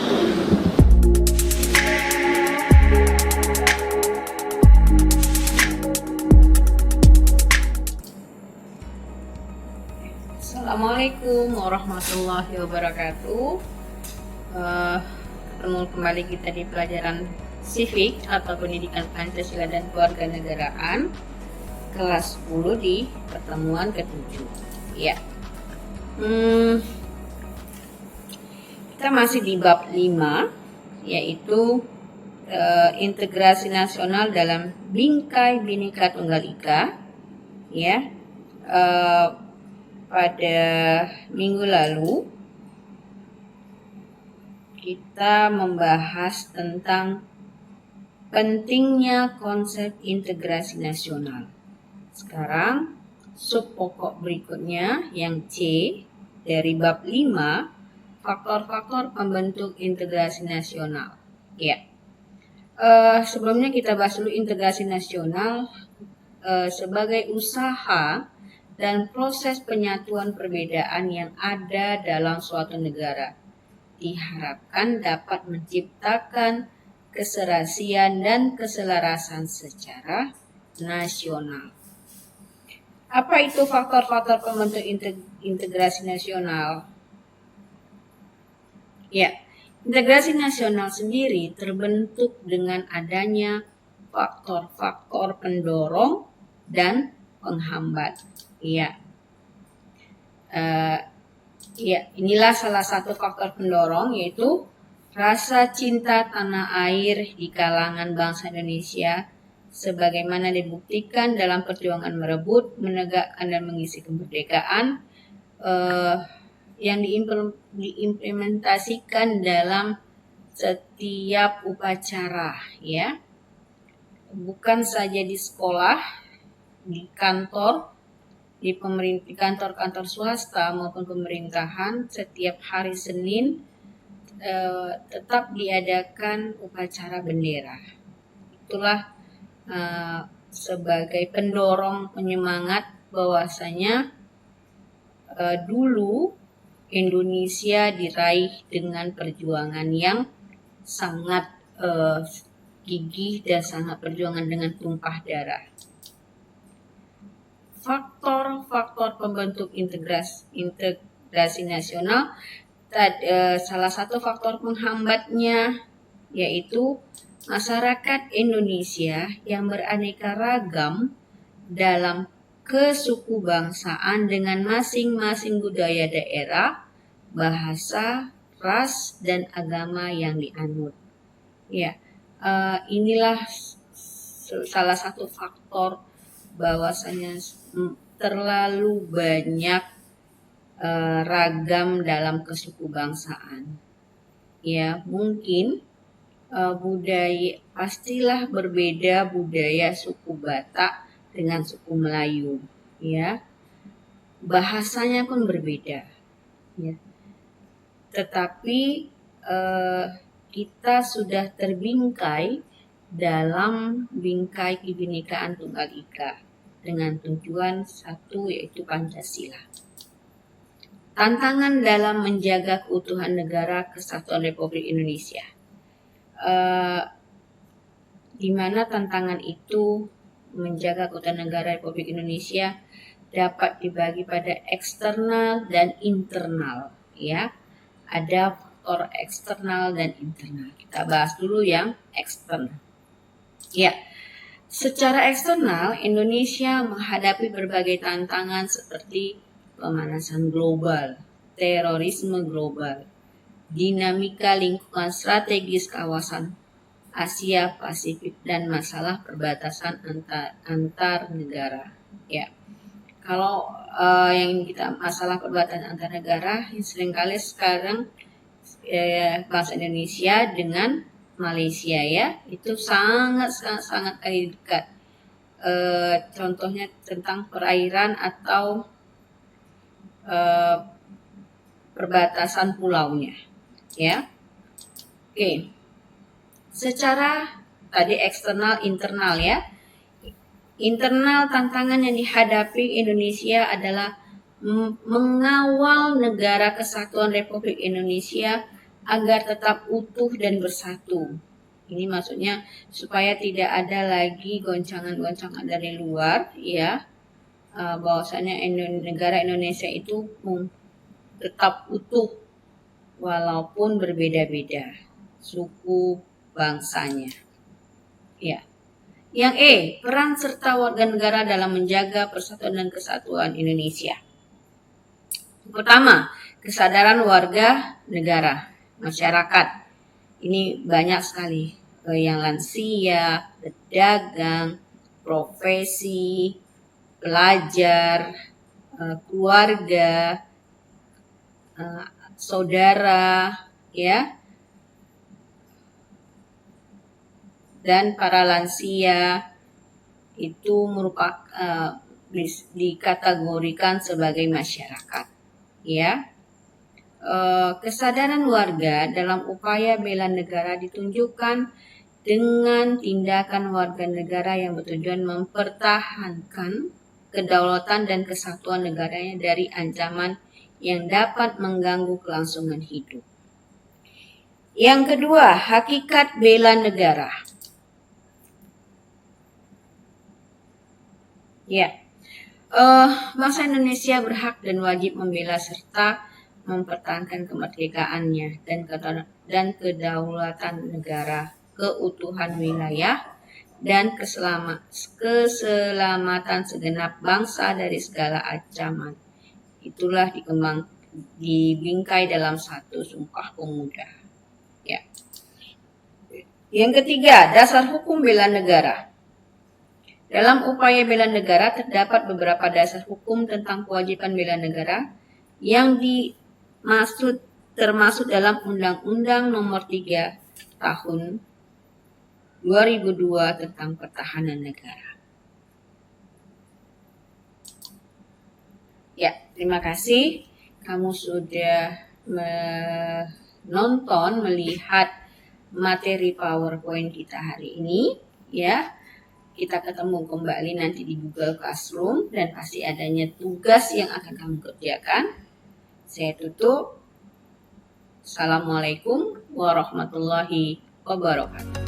Assalamualaikum warahmatullahi wabarakatuh. Ketemu kembali kita di pelajaran Civic atau Pendidikan Pancasila dan Kewarganegaraan kelas 10 di pertemuan ke-7. Ya. Kita masih di bab 5, yaitu integrasi nasional dalam bingkai Bhinneka Tunggal Ika. Ya. Pada minggu lalu kita membahas tentang pentingnya konsep integrasi nasional. Sekarang sub pokok berikutnya yang C dari bab 5, faktor-faktor pembentuk integrasi nasional. Ya. Sebelumnya kita bahas dulu integrasi nasional sebagai usaha dan proses penyatuan perbedaan yang ada dalam suatu negara diharapkan dapat menciptakan keserasian dan keselarasan secara nasional. Apa itu faktor-faktor pembentuk integrasi nasional? Ya, integrasi nasional sendiri terbentuk dengan adanya faktor-faktor pendorong dan penghambat. Ya, inilah salah satu faktor pendorong, yaitu rasa cinta tanah air di kalangan bangsa Indonesia, sebagaimana dibuktikan dalam perjuangan merebut, menegakkan dan mengisi kemerdekaan yang diimplementasikan dalam setiap upacara, ya, bukan saja di sekolah, di kantor, di kantor-kantor swasta maupun pemerintahan. Setiap hari Senin tetap diadakan upacara bendera. Itulah sebagai pendorong penyemangat bahwasanya dulu Indonesia diraih dengan perjuangan yang sangat gigih dan sangat perjuangan dengan tumpah darah. Faktor-faktor pembentuk integrasi nasional, salah satu faktor penghambatnya yaitu masyarakat Indonesia yang beraneka ragam dalam kesukubangsaan dengan masing-masing budaya daerah, bahasa, ras, dan agama yang dianut. Ya, inilah salah satu faktor bahwasanya terlalu banyak ragam dalam kesukubangsaan. Ya, mungkin budaya pastilah berbeda budaya suku Batak dengan suku Melayu, ya. Bahasanya pun berbeda, ya. Tetapi kita sudah terbingkai dalam bingkai Kebinekaan Tunggal Ika dengan tujuan satu, yaitu Pancasila. Tantangan dalam menjaga keutuhan negara Kesatuan Republik Indonesia, di mana tantangan itu menjaga keutuhan negara Republik Indonesia dapat dibagi pada eksternal dan internal, ya. Ada faktor eksternal dan internal. Kita bahas dulu yang eksternal. Ya, secara eksternal Indonesia menghadapi berbagai tantangan seperti pemanasan global, terorisme global, dinamika lingkungan strategis kawasan Asia Pasifik, dan masalah perbatasan antar negara. Ya, kalau yang kita masalah perbatasan antar negara, yang seringkali sekarang bangsa Indonesia dengan Malaysia, ya, itu sangat dekat. Contohnya tentang perairan atau perbatasan pulaunya, ya. Oke. Secara tadi eksternal, internal, ya. Internal tantangan yang dihadapi Indonesia adalah mengawal negara Kesatuan Republik Indonesia agar tetap utuh dan bersatu. Ini maksudnya supaya tidak ada lagi goncangan-goncangan dari luar, ya, bahwasanya negara Indonesia itu tetap utuh walaupun berbeda-beda suku bangsanya. Ya. Yang E, peran serta warga negara dalam menjaga persatuan dan kesatuan Indonesia. Pertama, kesadaran warga negara, masyarakat. Ini banyak sekali, yang lansia, pedagang, profesi, pelajar, keluarga, saudara, ya, dan para lansia itu merupakan dikategorikan sebagai masyarakat, ya. Kesadaran warga dalam upaya bela negara ditunjukkan dengan tindakan warga negara yang bertujuan mempertahankan kedaulatan dan kesatuan negaranya dari ancaman yang dapat mengganggu kelangsungan hidup. Yang kedua, hakikat bela negara. Ya, bangsa Indonesia berhak dan wajib membela serta mempertahankan kemerdekaannya dan kedaulatan negara, keutuhan wilayah, dan keselamatan segenap bangsa dari segala ancaman. Itulah dibingkai dalam satu Sumpah Pemuda. Ya. Yang ketiga, dasar hukum bela negara. Dalam upaya bela negara terdapat beberapa dasar hukum tentang kewajiban bela negara yang termasuk dalam Undang-Undang Nomor 3 Tahun 2002 tentang Pertahanan Negara. Ya, terima kasih kamu sudah melihat materi PowerPoint kita hari ini, ya. Kita ketemu kembali nanti di Google Classroom dan pasti adanya tugas yang akan kamu kerjakan. Saya tutup. Assalamualaikum warahmatullahi wabarakatuh.